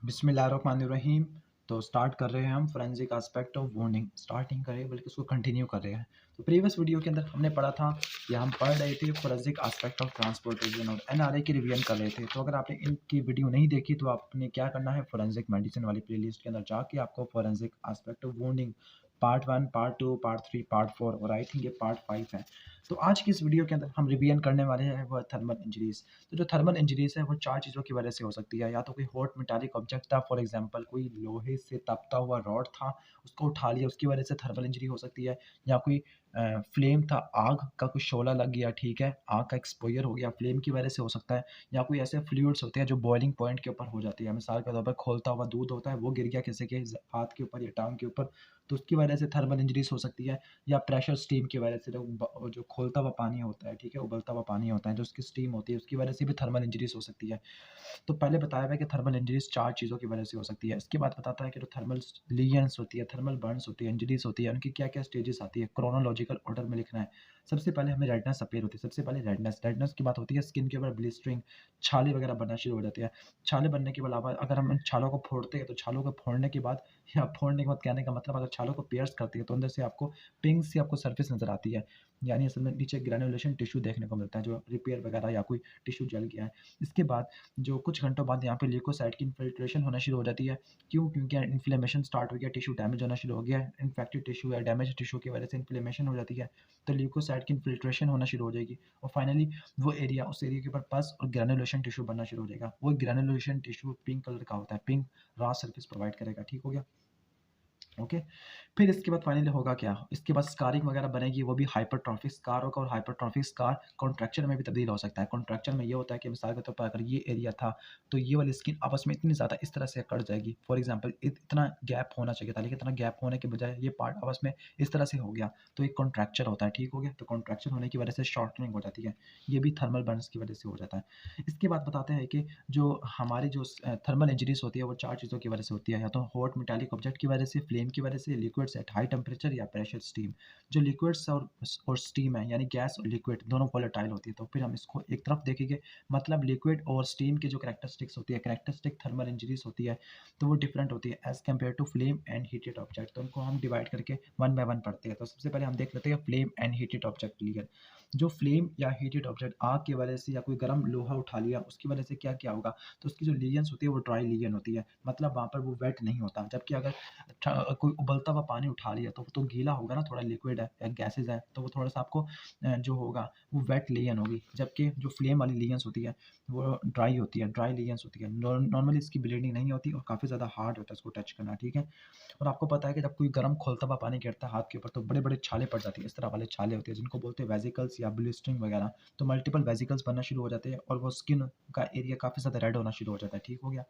बिस्मिल्लाहिर्रहमानिर्रहीम। तो स्टार्ट कर रहे हैं हम forensic aspect of winding. Start नहीं करें बल्कि उसको कंटिन्यू कर रहे हैं। तो प्रीवियस वीडियो के अंदर हमने पढ़ा था कि हम पढ़ रहे थे फोरेंसिक एस्पेक्ट ऑफ ट्रांसपोर्टेशन और एनआरए की रिवीजन कर रहे थे। तो अगर आपने इनकी वीडियो नहीं देखी तो आपने क्या करना है, फोरेंसिक मेडिसिन वाली प्लेलिस्ट के अंदर जाके आपको forensic aspect of wounding part 1, part 2, part 3, part 4 और आई थिंक ये पार्ट 5 है। तो आज की इस वीडियो के अंदर हम रिवीजन करने वाले हैं वो थर्मल इंजरीज। तो जो थर्मल इंजरीज है वो 4 चीज़ों की वजह से हो सकती है। या तो कोई हॉट मेटालिक ऑब्जेक्ट था, फॉर एग्जांपल कोई लोहे से तपता हुआ रॉड था, उसको उठा लिया, उसकी वजह से थर्मल इंजरी हो सकती है। या कोई फ्लेम था, आग का कुछ शोला लग गया, ठीक है, आग का एक्सपोजर हो गया, फ्लेम की वजह से हो सकता है। या कोई ऐसे फ्लूइड्स होते हैं जो बॉइलिंग पॉइंट के ऊपर हो जाती है। मिसाल के तौर पर खोलता हुआ दूध होता है, वो गिर गया किसी के हाथ के ऊपर या टांग के ऊपर, तो उसकी वजह से थर्मल इंजरीज हो सकती है। या प्रेशर स्टीम की वजह से जो खोलता हुआ पानी होता है, ठीक है, उबलता हुआ पानी होता है, जो उसकी स्टीम होती है, उसकी वजह से भी थर्मल इंजरीज हो सकती है। तो पहले बताया हुआ है कि थर्मल इंजरीज 4 चीज़ों की वजह से हो सकती है। इसके बाद बताता है कि जो थर्मल लीजन्स होती है, थर्मल बर्न्स होती है, इंजरीज होती है, उनकी क्या-क्या स्टेजेस आती है, क्रोनोलॉजिकल ऑर्डर में लिखना है। सबसे पहले हमें रेडनेस अपीयर होती है। सबसे पहले रेडनेस की बात होती है, स्किन के ऊपर ब्लिस्टरिंग, छाले वगैरह बनना शुरू हो जाते हैं। छाले बनने के अलावा अगर हम इन छालों को फोड़ते हैं तो छालों को फोड़ने के बाद, या फोड़ने के बाद कहने का मतलब, अगर छालों को पियर्स करती है तो अंदर से आपको पिंक सी आपको सरफेस नज़र आती है। यानी असल में नीचे ग्रैन्युलेशन टिश्यू देखने को मिलता है, जो रिपेयर वगैरह या कोई टिश्यू जल गया है। इसके बाद जो कुछ घंटों बाद यहाँ पे ल्यूकोसाइट की इन्फिल्ट्रेशन होना शुरू हो जाती है। क्यों? क्योंकि इन्फ्लेमेशन स्टार्ट हो गया, टिश्यू डैमेज होना शुरू हो गया है। इन्फेक्टेड टिश्यू या डैमेज टिश्यू की वजह से इन्फ्लेमेशन हो जाती है, तो ल्यूकोसाइट की इन्फिल्ट्रेशन होना शुरू हो जाएगी और फाइनली वो एरिया, उस एरिया के ऊपर पस और ग्रैन्युलेशन टिश्यू बनना शुरू हो जाएगा। वो ग्रैन्युलेशन टिश्यू पिंक कलर का होता है, पिंक रॉ सरफेस प्रोवाइड करेगा। ठीक हो गया? ओके। फिर इसके बाद फाइनली होगा क्या, इसके बाद स्कारिंग वगैरह बनेगी, वो भी हाइपरट्रॉफिक स्कार होगा। और हाइपरट्रॉफिक स्कार कॉन्ट्रैक्चर में भी तब्दील हो सकता है। कॉन्ट्रैक्चर में ये होता है कि मिसाल के तौर पर अगर ये एरिया था तो ये वाली स्किन आपस में इतनी ज़्यादा इस तरह से कट जाएगी। फॉर एग्जांपल इतना गैप होना चाहिए था, लेकिन इतना गैप होने के बजाय ये पार्ट आपस में इस तरह से हो गया, तो एक कॉन्ट्रैक्चर होता है। ठीक हो गया? तो कॉन्ट्रैक्चर होने की वजह से शॉर्टनिंग हो जाती है। ये भी थर्मल बर्न्स की वजह से हो जाता है। इसके बाद बताते हैं कि जो हमारी जो थर्मल इंजरीज होती है वो 4 चीज़ों की वजह से होती है। या तो हॉट मेटालिक ऑब्जेक्ट की वजह से, फ्लेम की वजह से, लिक्विड्स एट हाई टेम्परेचर, या प्रेशर स्टीम। जो लिक्विड्स और स्टीम है, यानी गैस और लिक्विड दोनों वोलेटाइल होती है, तो फिर हम इसको एक तरफ देखेंगे। मतलब लिक्विड और स्टीम की जो कैरेक्टरिस्टिक्स होती है, कैरेक्टरिस्टिक थर्मल इंजरीज होती है, तो वो डिफरेंट होती है as compare to flame and heated object. तो उनको हम डिवाइड करके वन बाय वन पढ़ते हैं। तो सबसे पहले हम देख लेते हैं flame and heated object ligand. जो फ्लेम या हीटेड ऑब्जेक्ट आग की वजह से या कोई गर्म लोहा उठा लिया, उसकी वजह से क्या क्या होगा, तो उसकी जो लीजन्स होती है वो ड्राई लीजन होती है। मतलब वहाँ पर वो वेट नहीं होता। जबकि अगर कोई उबलता हुआ पानी उठा लिया तो गीला होगा ना, थोड़ा लिक्विड है या गैसेज है, तो वो थोड़ा सा आपको जो होगा वो वेट लीजन होगी। जबकि जो फ्लेम वाली लीजन्स होती है वो ड्राई होती है, ड्राई लीजन्स होती है। नॉर्मली इसकी ब्लीडिंग नहीं होती और काफ़ी ज़्यादा हार्ड होता है इसको टच करना। ठीक है? और आपको पता है कि जब कोई गर्म खोलता हुआ पानी गिरता है हाथ के ऊपर तो बड़े बड़े छाले पड़ जाती है। इस तरह वाले छाले होते हैं जिनको बोलते हैं वेजिकल्स या ब्लिस्टरिंग वगैरह। तो मल्टीपल वेजिकल्स बनना शुरू हो जाते हैं और वो स्किन का एरिया काफ़ी ज़्यादा रेड होना शुरू हो जाता है। ठीक हो गया?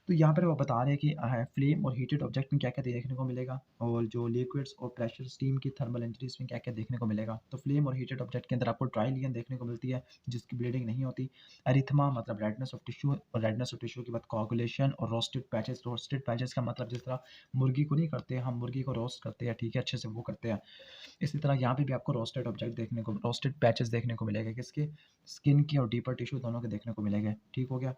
तो यहाँ पर वो बता रहे हैं कि फ्लेम और हीटेड ऑब्जेक्ट में क्या-क्या देखने को मिलेगा, और जो लिक्विड्स और प्रेशर स्टीम की थर्मल इंजरीज में क्या-क्या देखने को मिलेगा। तो फ्लेम और हीटेड ऑब्जेक्ट के अंदर आपको ड्राई लीजन देखने को मिलती है, जिसकी ब्लीडिंग नहीं होती। एरिथमा मतलब रेडनेस ऑफ टिश्यू, और रेडनेस ऑफ टिश्यू के बाद कोआगुलेशन और रोस्टेड पैचेस। रोस्टेड पैचेस का मतलब जिस तरह मुर्गी को नहीं करते हम, मुर्गी को रोस्ट करते हैं, ठीक है, अच्छे से वो करते हैं। इसी तरह यहाँ पे भी आपको रोस्टेड ऑब्जेक्ट देखने को, रोस्टेड पैचेस देखने को मिलेगा, किसके, स्किन की और डीपर टिश्यू दोनों के देखने को मिलेंगे। ठीक हो गया?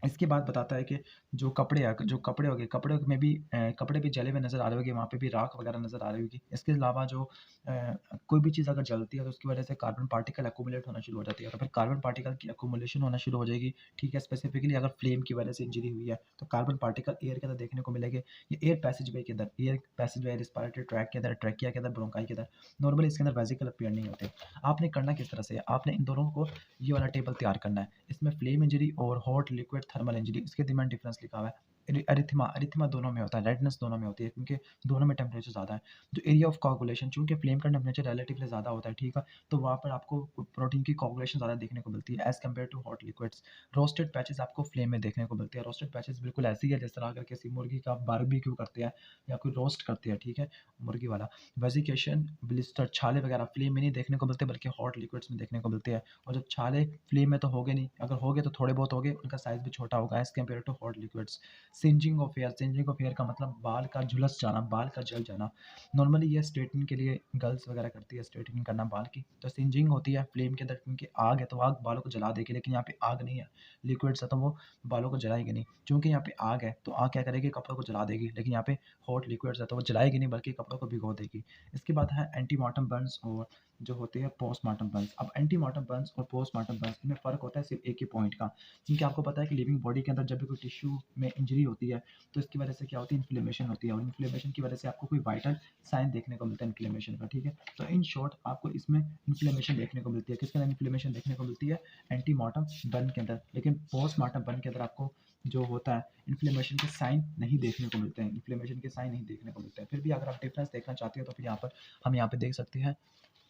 इसके बाद बताता है कि जो कपड़े हैं, जो कपड़े हो गए, कपड़े में भी कपड़े भी जले हुए नज़र आ रहे होंगे, वहाँ पे भी राख वगैरह नज़र आ रही होगी। इसके अलावा जो कोई भी चीज़ अगर जलती है तो उसकी वजह से कार्बन पार्टिकल एक्यूमुलेट होना शुरू हो जाती है, तो फिर कार्बन पार्टिकल की एक्यूमुलेशन होना शुरू हो जाएगी। ठीक है? स्पेसिफिकली अगर फ्लेम की वजह से इंजरी हुई है तो कार्बन पार्टिकल एयर के अंदर देखने को मिलेंगे। ये एयर पैसेज वे के अंदर, एयर पैसेज वे रिस्पिरेटरी ट्रैक के अंदर, ट्रैकिया के अंदर, ब्रोंकाई के अंदर। नॉर्मली इसके अंदर वेसिकल अपीयर नहीं होते। आपने करना किस तरह से है, आपने इन दोनों को ये वाला टेबल तैयार करना है। इसमें फ्लेम इंजरी और हॉट लिक्विड थर्मल इंजरी, इसके दरमियान डिफरेंस लिखा हुआ है। एरिथमा, एरिथमा दोनों में होता है, रेडनेस दोनों में होती है, क्योंकि दोनों में टेम्परेचर ज़्यादा है। जो एरिया ऑफ कोआगुलेशन, चूंकि फ्लेम का टेम्परेचर रिलेटिवली ज़्यादा होता है, ठीक है, तो वहाँ पर आपको प्रोटीन की कोआगुलेशन ज़्यादा देखने को मिलती है as compare to hot liquids. Roasted patches आपको फ्लेम में देखने को मिलती है। रोस्टेड पैचेस बिल्कुल ऐसी है जिस तरह अगर किसी मुर्गी का बारबेक्यू करते हैं या कोई रोस्ट करते हैं, ठीक है, मुर्गी वाला। वेजिकेशन, ब्लिस्टर, छाले वगैरह फ्लेम में नहीं देखने को मिलते बल्कि हॉट लिक्विड्स में देखने को मिलते हैं। और जब छाले फ्लेम में तो होंगे नहीं, अगर होंगे तो थोड़े बहुत होंगे, उनका साइज़ भी छोटा होगा as compare to hot liquids. Singeing of hair का मतलब बाल का झुलस जाना, बाल का जल जाना। नॉर्मली ये स्ट्रेटनिंग के लिए गर्ल्स वगैरह करती है, स्ट्रेटनिंग करना बाल की। तो सिंजिंग होती है फ्लेम के अंदर, क्योंकि आग है तो आग बालों को जला देगी, लेकिन यहाँ पे आग नहीं है, लिक्विड्स है तो वो बालों को जलाएगी नहीं। क्योंकि यहाँ पे आग है तो आग क्या करेगी, कपड़ों को जला देगी, लेकिन यहाँ पे हॉट लिक्विड्स है तो वो जलाएगी नहीं बल्कि कपड़ों को भिगो देगी। इसके बाद है एंटीमार्टम बर्न्स और जो होते हैं पोस्टमार्टम बर्न्स। अब एंटीमार्टम बर्न्स और पोस्टमार्टम बर्न्स में फ़र्क होता है सिर्फ एक ही पॉइंट का, क्योंकि आपको पता है कि लिविंग बॉडी के अंदर जब भी कोई टिश्यू में इंजरी होती है तो इसकी वजह से क्या होती है, इन्फ्लेमेशन होती है, और इन्फ्लेमेशन की वजह से आपको कोई वाइटल साइन देखने को मिलता है इन्फ्लेमेशन का, ठीक है। तो इन शॉर्ट आपको इसमें इन्फ्लेमेशन देखने को मिलती है। किसके अंदर इन्फ्लेमेशन देखने को मिलती है, एंटीमार्टम बर्न के अंदर। लेकिन पोस्टमार्टम बर्न के अंदर आपको जो होता है इन्फ्लेमेशन के साइन नहीं देखने को मिलते हैं, इन्फ्लेमेशन के साइन नहीं देखने को मिलते हैं। फिर भी अगर आप डिफरेंस देखना चाहते हो तो फिर यहाँ पर हम यहाँ पे देख सकते हैं,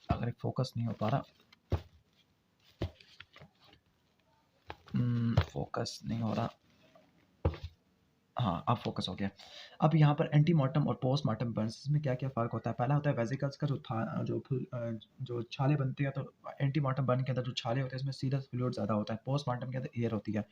अगर एक फोकस नहीं हो पा रहा, फोकस नहीं हो रहा, हाँ अब फोकस हो गया। अब यहाँ पर एंटीमार्टम और पोस्टमार्टम बर्न्स में क्या क्या फ़र्क होता है। पहला होता है वेसिकल्स का जो छाले बनते हैं। तो एंटीमार्टम बर्न के अंदर जो छाले होते हैं इसमें सीरस फ्लूइड ज़्यादा होता है, पोस्टमार्टम के अंदर एयर होती है।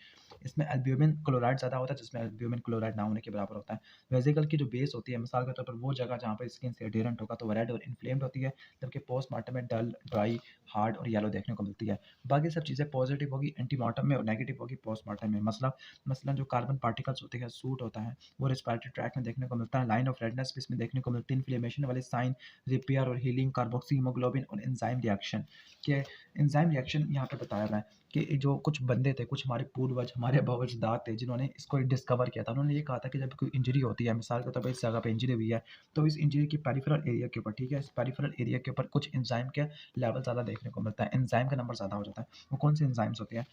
इसमें एल्ब्यूमिन क्लोराइड ज़्यादा होता है, जिसमें एल्ब्यूमिन क्लोराइड ना होने के बराबर होता है। वेसिकल की जो बेस होती है, मिसाल के तौर पर वो जगह जहाँ पर स्किन से एडेरेंट होगा तो वो रेड और इन्फ्लेम्ड होती है, जबकि पोस्टमार्टम में डल, ड्राई, हार्ड और येलो देखने को मिलती है। बाकी सब चीज़ें पॉजिटिव होगी एंटीमार्टम में और नेगेटिव होगी पोस्टमार्टम में। मसलन जो कार्बन पार्टिकल्स होते हैं, सूट होता है, वो रेस्पिरेटरी ट्रैक में देखने को मिलता है। लाइन ऑफ रेडनेस भी इसमें देखने को मिलती है। इन्फ्लेमेशन वाले साइन, रिपेयर और हीलिंग, कार्बोक्सी हीमोग्लोबिन और एंजाइम रिएक्शन के एंजाइम रिएक्शन यहाँ पे बताया गया है कि जो कुछ बंदे थे, कुछ हमारे पूर्वज, हमारे भवजदार थे जिन्होंने इसको डिस्कवर किया था। उन्होंने ये कहा था कि जब कोई इंजरी होती है, मिसाल के तौर पर इस जगह पे इंजरी हुई है, तो इस इंजरी की पेरिफेरल एरिया के ऊपर, ठीक है, इस पेरिफेरल एरिया के ऊपर कुछ एंजाइम के लेवल ज़्यादा देखने को मिलता है, एंजाइम का नंबर ज़्यादा हो जाता है। वो कौन से एंजाइम्स होते हैं,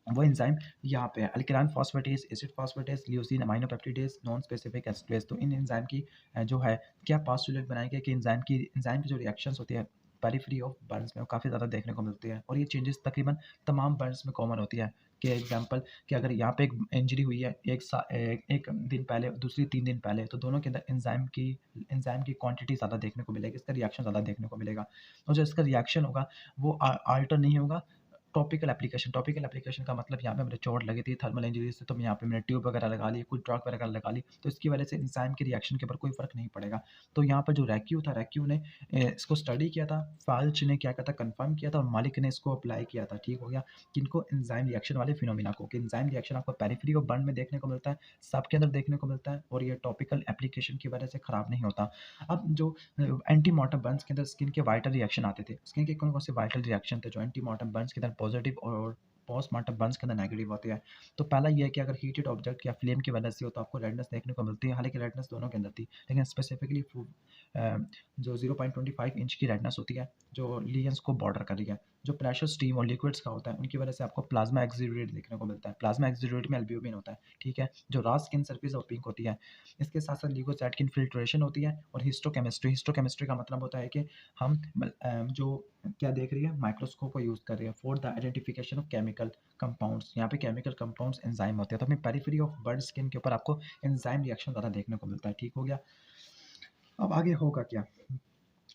वो एंजाइम यहाँ पे है, alkaline phosphatase, acid phosphatase, leucine, aminopeptidase, non specific esterase. तो इन एंजाइम की जो है क्या पास्टुलेट बनाया गया कि एंजाइम की जो रिएक्शंस होती है पेरिफेरी ऑफ बर्न्स में वो काफ़ी ज़्यादा देखने को मिलती है, और ये चेंजेस तकरीबन तमाम बर्न्स में कॉमन होती है। कि एग्जांपल कि अगर यहाँ पे एक इंजरी हुई है एक दिन पहले, दूसरी 3 दिन पहले, तो दोनों के अंदर एंजाइम की क्वांटिटी ज़्यादा देखने को मिलेगी, इसका रिएक्शन ज़्यादा देखने को मिलेगा। और जो इसका रिएक्शन होगा वो आल्टर नहीं होगा। टॉपिकल एप्लीकेशन का मतलब यहाँ पे मुझे चोट लगी थी थर्मल इंजरी से, तो यहाँ पे मैंने ट्यूब वगैरह लगा ली, कुछ ड्रग वगैरह लगा ली, तो इसकी वजह से एंजाइम के रिएक्शन के ऊपर कोई फ़र्क नहीं पड़ेगा। तो यहाँ पर जो रैक्यू था, रैक्यू ने इसको स्टडी किया था, फाल्च ने क्या किया था, कंफर्म किया था, और मालिक ने इसको अप्लाई किया था, ठीक हो गया। किनको, एंजाइम रिएक्शन वाले फिनोमिना को, कि एंजाइम रिएक्शन आपको पेरिफेरी ऑफ बर्न में देखने को मिलता है, सबके अंदर देखने को मिलता है, और ये टॉपिकल एप्लीकेशन की वजह से ख़राब नहीं होता। अब जो एंटीमार्टम बर्न्स के अंदर स्किन के वाइटल रिएक्शन आते थे, स्किन के कौन कौन से वाइटल रिएक्शन थे जो एंटीमार्टम बर्न्स के अंदर पॉजिटिव और पोस्टमार्टम बर्न्स के अंदर नेगेटिव होती है। तो पहला ये है कि अगर हीटेड ऑब्जेक्ट या फ्लेम की वजह से हो तो आपको रेडनेस देखने को मिलती है, हालांकि रेडनेस दोनों के अंदर थी, लेकिन स्पेसिफिकली जो 0.25 इंच की रेडनेस होती है जो लीजेंस को बॉर्डर कर रही है। जो प्रेशर, स्टीम और लिक्विड्स का होता है उनकी वजह से आपको प्लाज्मा एक्सिलरेट देखने को मिलता है। प्लाज्मा एक्सिलरेट में एल्ब्यूमिन होता है, ठीक है। जो रॉ स्किन सरफेस और पिंक होती है, इसके साथ साथ ल्यूकोसाइट की इन्फिल्ट्रेशन होती है। और हिस्टोकेमिस्ट्री का मतलब होता है कि हम जो क्या देख रही है, माइक्रोस्कोप को यूज़ कर रही है for the identification of chemical compounds. यहाँ पे केमिकल कंपाउंड्स एंजाइम होते हैं, तो अपनी पेरिफेरी ऑफ बर्ड स्किन के ऊपर आपको एंजाइम रिएक्शन ज़्यादा देखने को मिलता है, ठीक हो गया। अब आगे होगा क्या,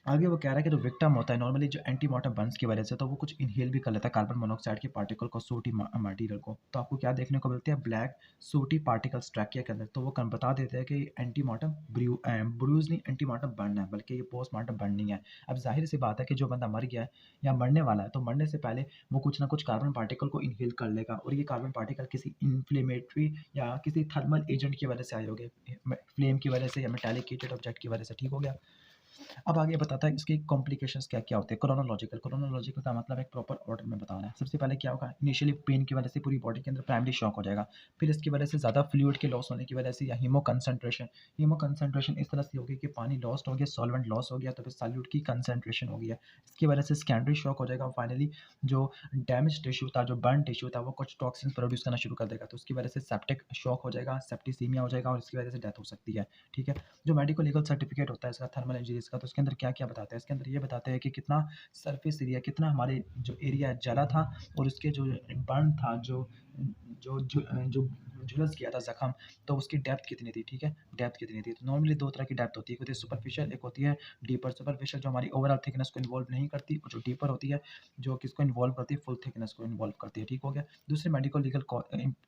आगे वो कह रहा है कि जो विक्टिम होता है नॉर्मली जो एंटीमार्टम बर्न्स की वजह से, तो वो कुछ इनहेल भी कर लेता है कार्बन मोनोऑक्साइड के पार्टिकल को, सूटी मटेरियल को। तो आपको क्या देखने को मिलती है, ब्लैक सूटी पार्टिकल्स ट्रैकिया के अंदर। तो वो बता देते हैं कि एंटीमार्टम ब्रूज नहीं, एंटीमार्टम बर्न है, बल्कि ये पोस्टमार्टम बर्न नहीं है। अब जाहिर सी बात है कि जो बंदा मर गया है या मरने वाला है, तो मरने से पहले वो कुछ ना कुछ कार्बन पार्टिकल को इनहेल कर लेगा, और ये कार्बन पार्टिकल किसी इन्फ्लेमेटरी या किसी थर्मल एजेंट की वजह से आए होंगे, फ्लेम की वजह से या मेटालिक हीटेड ऑब्जेक्ट की वजह से, ठीक हो गया। अब आगे बताता है इसकी कॉम्प्लिकेशंस क्या-क्या होते हैं। क्रोनोलॉजिकल का मतलब एक प्रॉपर ऑर्डर में बताना है। सबसे पहले क्या होगा, इनिशियली पेन की वजह से पूरी बॉडी के अंदर प्राइमरी शॉक हो जाएगा। फिर इसकी वजह से ज़्यादा फ्लूइड के लॉस होने की वजह से या हीमो कंसंट्रेशन इस तरह से होगी कि पानी लॉस्ट हो गया, सॉल्वेंट लॉस हो गया, तो फिर सॉल्यूट की कंसंट्रेशन हो गई है। इसकी वजह से सेकेंडरी शॉक हो जाएगा, और फाइनली जो डैमेज टिश्यू था, जो बर्न टिश्यू था, वो कुछ टॉक्सिन प्रोड्यूस करना शुरू कर देगा, तो उसकी वजह से सेप्टिक शॉक हो जाएगा, सेप्टिसीमिया हो जाएगा, और इसकी वजह से डेथ हो सकती है, ठीक है। जो मेडिको लीगल सर्टिफिकेट होता है इसका थर्मल इंजरीज का, तो उसके अंदर क्या-क्या बताते हैं, इसके अंदर ये बताते हैं कि कितना सरफेस एरिया, कितना हमारे जो एरिया जला था, और उसके जो बर्न था, जो जो जो जो झुलस गया था ज़ख्म, तो उसकी डेप्थ कितनी थी, ठीक है, डेप्थ कितनी थी। तो नॉर्मली 2 तरह की डेप्थ होती है, एक होती है सुपरफिशियल, एक होती है डीपर। सुपरफिशियल जो हमारी ओवरऑल थिकनेस को इन्वॉल्व नहीं करती, और जो डीपर होती है जो किसको इन्वॉल्व करती है, फुल थिकनेस को इन्वॉल्व करती है, ठीक हो गया। दूसरे मेडिकल लीगल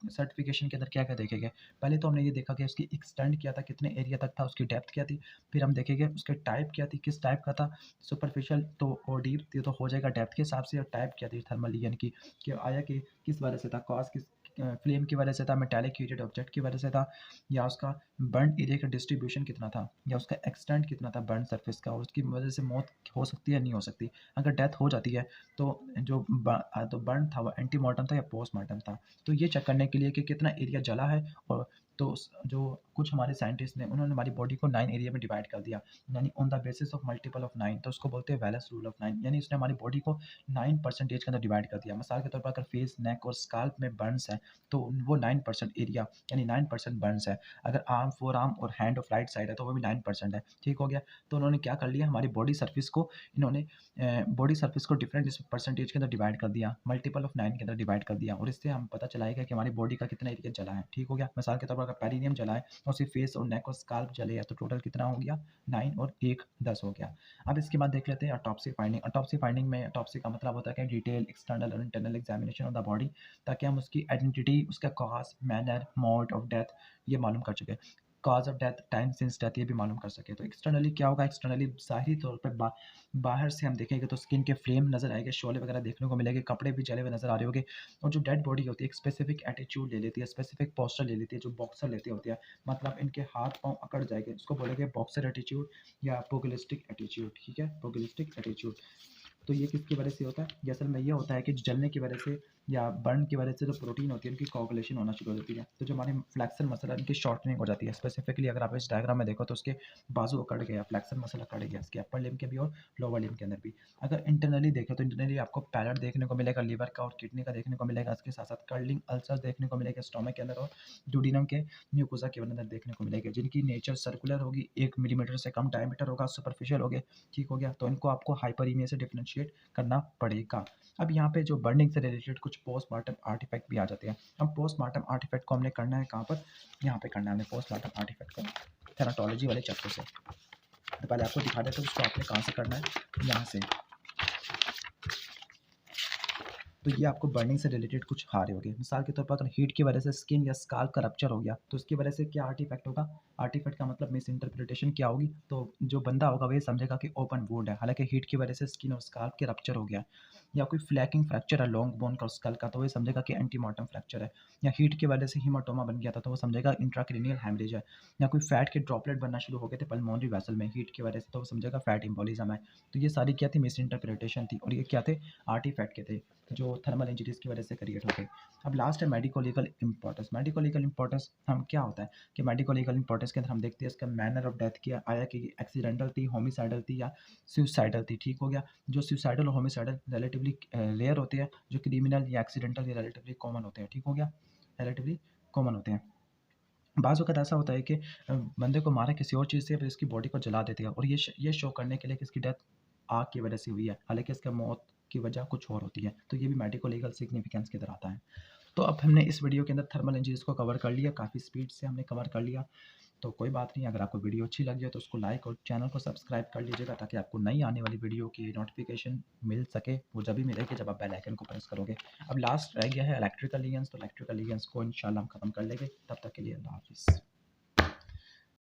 सर्टिफिकेशन के अंदर क्या क्या देखेंगे, पहले तो हमने ये देखा कि उसकी एक्सटेंड क्या था, कितने एरिया तक था, उसकी डेप्थ क्या थी। फिर हम देखेंगे उसके टाइप क्या थी, किस टाइप का था, सुपरफिशियल तो और डीप थी तो हो जाएगा डेप्थ के हिसाब से, और टाइप क्या थी थर्मल यानी कि आया कि किस वजह से था, कॉज किस फ्लेम की वजह से था, मेटालिक हीटेड ऑब्जेक्ट की वजह से था, या उसका बर्न एरिया का डिस्ट्रीब्यूशन कितना था, या उसका एक्सटेंट कितना था बर्न सरफेस का, और उसकी वजह से मौत हो सकती है नहीं हो सकती। अगर डेथ हो जाती है तो जो तो बर्न था वो एंटीमॉर्टम था या पोस्टमार्टम था। तो ये चेक करने के लिए कि कितना एरिया जला है, और तो जो कुछ हमारे साइंटिस्ट ने उन्होंने हमारी बॉडी को 9 एरिया में डिवाइड कर दिया, यानी on the basis of multiple of 9, तो उसको बोलते हैं वेलस रूल ऑफ 9, यानी उसने हमारी बॉडी को 9% के अंदर डिवाइड कर दिया। मिसाल के तौर पर अगर फेस, नेक और स्काल्प में बर्न्स है तो वो 9% एरिया यानी 9% बर्न्स है। अगर आर्म, फोर आर्म और हैंड ऑफ राइट साइड है तो वो भी 9% है, ठीक हो गया। तो उन्होंने क्या कर लिया, हमारी बॉडी सर्फिस को इन्होंने बॉडी सर्फिस को डिफरेंट परसेंटेज के अंदर डिवाइड कर दिया, मल्टीपल ऑफ 9 के अंदर डिवाइड कर दिया, और इससे हम पता चलाएगा कि हमारी बॉडी का कितना एरिया जला है, ठीक हो गया। मिसाल के तौर पर अगर पेरिनियम जला है और सिर्फ फेस और नेक और स्काल्प जले हैं तो टोटल कितना हो गया, 9 और 1 10 हो गया। अब इसके बाद देख लेते हैं ऑटोप्सी फाइंडिंग। ऑटोप्सी फाइंडिंग में ऑटोप्सी का मतलब होता है कि डिटेल एक्सटर्नल और internal examination of the body, ताकि हम उसकी आइडेंटिटी, उसका cause, manner, mode of death ये मालूम कर सके, cause of death, time since death ये भी मालूम कर सके। तो एक्सटर्नली क्या होगा, एक्सटर्नली ज़ाहिरी तौर पर बाहर से हम देखेंगे तो स्किन के फ्लेम नज़र आएंगे, शोले वगैरह देखने को मिलेंगे, कपड़े भी जले हुए नज़र आ रहे होंगे, और जो डेड बॉडी होती है एक स्पेसिफिक एटीट्यूड ले लेती है, स्पेसिफिक पोस्चर ले लेती है, जो बॉक्सर लेते होते हैं, मतलब इनके हाथ पाँव अकड़ जाएंगे, उसको बोलेंगे बॉक्सर एटीट्यूड या पुगिलिस्टिक एटीट्यूड, ठीक है, पुगिलिस्टिक एटीट्यूड। तो ये किसकी वजह से होता है, ये असल में ये होता है कि जलने की वजह से या बर्न की वजह से जो प्रोटीन होती है उनकी कोगुलेशन होना शुरू हो जाती है, तो जो हमारे फ्लैक्सर मसल है उनकी शॉर्टनिंग हो जाती है। स्पेसिफिकली अगर आप इस डायग्राम में देखो तो उसके बाजू अकड़ गया, फ्लैक्सर मसल अकड़ गया, इसके अपर लिम्ब के भी और लोअर लिम्ब के अंदर भी। अगर इंटरनली देखें तो इंटरनली आपको पैलेट देखने को मिलेगा, लीवर का और किडनी का देखने को मिलेगा, इसके साथ साथ कर्लिंग अल्सर देखने को मिलेगा स्टोमक के अंदर, और ड्यूडिनम के म्यूकोसा के अंदर देखने को मिलेगा, जिनकी नेचर सर्कुलर होगी, 1 मिलीमीटर से कम डायमीटर होगा, सुपरफिशियल हो गए, ठीक हो गया। तो इनको आपको हाइपरीमिया से डिफरेंशिएट करना पड़ेगा। अब यहाँ पे जो बर्निंग से रिलेटेड कुछ पोस्टमार्टम आर्टिफैक्ट भी आ जाते हैं। अब पोस्टमार्टम आर्टिफैक्ट को हमने करना है कहाँ पर, यहाँ पे करना है हमने पोस्टमार्टम आर्टिफैक्ट को थेराटोलॉजी वाले चैप्टर से। तो पहले आपको दिखा देता हूँ उसको आपने कहाँ से करना है, यहाँ से। तो ये आपको बर्निंग से रिलेटेड कुछ आ रहे होंगे। मिसाल के तौर पर अगर हीट की वजह से स्किन या स्काल्प का रप्चर हो गया तो उसकी वजह से क्या आर्टिफैक्ट होगा, आर्टिफैक्ट का मतलब मिस इंटरप्रिटेशन क्या होगी, तो जो बंदा होगा वही समझेगा कि ओपन वुंड है, हालांकि हीट की वजह से स्किन और स्काल्प के रप्चर हो गया। या कोई फ्लैकिंग फ्रैक्चर है लॉन्ग बोन का स्कल का तो वही समझेगा कि एंटीमॉर्टम फ्रैक्चर है। या हीट की वजह से हीमाटोमा बन गया था तो वो समझेगा इंट्राक्रेनियल हैमरेज है। या कोई फैट के ड्रॉपलेट बनना शुरू हो गए थे पल्मोनरी वेसल में हीट की वजह से तो वो समझेगा फैट एम्बोलिज्म है। तो ये सारी क्या थी, मिस इंटरप्रिटेशन थी, और ये क्या थे, आर्टिफैक्ट के थे जो थर्मल इंजरीज की वजह से क्रिएट हो गए। अब लास्ट है medico legal importance. Medico legal importance हम क्या होता है कि मेडिको लीगल इंपॉर्टेंस के अंदर हम देखते हैं इसका मैनर ऑफ डेथ क्या आया, कि एक्सीडेंटल थी, होमिसाइडल थी या सुसाइडल थी, ठीक हो गया। जो सुसाइडल और होमिसाइडल रिलेटिवली रेयर होते हैं, जो क्रिमिनल या एक्सीडेंटल या रिलेटिवली कॉमन होते हैं, ठीक हो गया, रिलेटिवली कॉमन होते हैं। बाज़ वक़्त ऐसा होता है कि बंदे को मारा किसी और चीज़ से फिर इसकी बॉडी को जला देते हैं, और ये शो करने के लिए कि इसकी डेथ आग की वजह से हुई है, हालाँकि इसका मौत की वजह कुछ और होती है। तो ये भी मेडिको लीगल सिग्निफिकेंस के अंदर आता है। तो अब हमने इस वीडियो के अंदर थर्मल इंजरीज़ को कवर कर लिया, काफ़ी स्पीड से हमने कवर कर लिया। तो कोई बात नहीं, अगर आपको वीडियो अच्छी लगी हो तो उसको लाइक और चैनल को सब्सक्राइब कर लीजिएगा, ताकि आपको नई आने वाली वीडियो की नोटिफिकेशन मिल सके। वो जब भी मिलेगी जब आप बेल आइकन को प्रेस करोगे। अब लास्ट रह गया है इलेक्ट्रिकल लीगेंस, तो इलेक्ट्रिकल लीगेंस को इंशाल्लाह हम खत्म कर लेंगे। तब तक के लिए अल्लाह हाफ़िज़।